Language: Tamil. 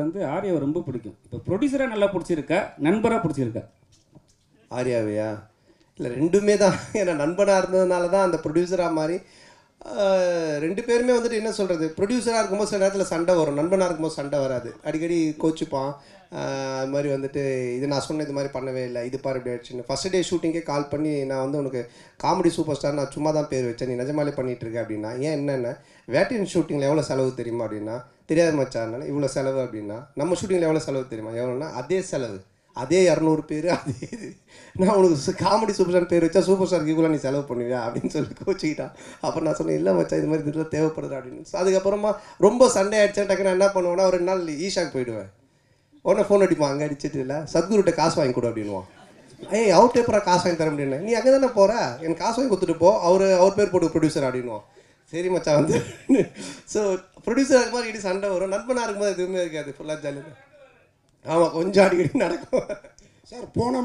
வந்து ஆர்யாவை ரொம்ப பிடிக்கும். இப்போ ப்ரொடியூசராக நல்லா பிடிச்சிருக்கா, நண்பராக பிடிச்சிருக்கா? ஆர்யாவையா? இல்லை, ரெண்டுமே தான். ஏன்னா நண்பனாக இருந்ததுனால தான் அந்த ப்ரொடியூசராக மாதிரி ரெண்டு பேருமே வந்துட்டு என்ன சொல்கிறது, ப்ரொடியூசராக இருக்கும்போது சில நேரத்தில் சண்டை வரும், நண்பனாக இருக்கும்போது சண்டை வராது. அடிக்கடி கோச்சுப்பான். அது மாதிரி வந்துட்டு இது நான் சொன்ன இது மாதிரி பண்ணவே இல்லை, இது பாரு இப்படி ஆயிடுச்சுன்னு. ஃபஸ்ட் டே ஷூட்டிங்கே கால் பண்ணி நான் வந்து உனக்கு காமெடி சூப்பர் ஸ்டார் நான் சும்மா தான் பேர் வச்சேன், நீ நிஜமாலே பண்ணிகிட்டு இருக்க அப்படின்னா. ஏன் என்னென்ன வேட்டையின் ஷூட்டிங்கில் எவ்வளோ செலவு தெரியுமா அப்படின்னா, தெரியாத மச்சான் இவ்வளோ செலவு அப்படின்னா. நம்ம ஷூட்டிங்கில் எவ்வளோ செலவு தெரியுமா, எவ்வளோன்னா அதே செலவு, அதே 200 பேர், அதே இது. நான் உனக்கு காமெடி சூப்பர் ஸ்டார் பேர் வச்சா சூப்பர் ஸ்டாருக்கு இவ்வளோ நீ செலவு பண்ணுவியா அப்படின்னு சொல்லி கோச்சிக்கிட்டான். அப்புறம் நான் சொன்னேன், இல்லை மச்சா இது மாதிரி இதில் தேவைப்படுது அப்படின்னு. அதுக்கப்புறமா ரொம்ப சண்டே ஆகிடுச்சேன். டக்கு நான் என்ன பண்ணுவேன்னா, ஒரு 2 நாள் ஈஷாக்கு போயிடுவேன். உடனே ஃபோன் அடிப்பான், அங்கே அடிச்சிட்டு இல்லை சத்குருட்ட காசு வாங்கி கொடு அப்படின்வான். ஏய், அவர்கிட்ட எப்பறம் காசு வாங்கி தர முடியுன்னு. நீ அங்கே தானே போகிற, எனக்கு காசு வாங்கி கொடுத்துட்டு போ, அவர் பேர் போட்டு ப்ரொடியூசர் அப்படின்வான். சரி மச்சா வந்து. ஸோ ப்ரொடியூசர் இருக்கும் போது இடி சண்டை வரும், நண்பனாக இருக்கும்போது எதுவுமே இருக்காது, ஃபுல்லாக ஜாலியாக. ஆமாம், கொஞ்சம் அடிக்கடி நடக்கும் சார். போன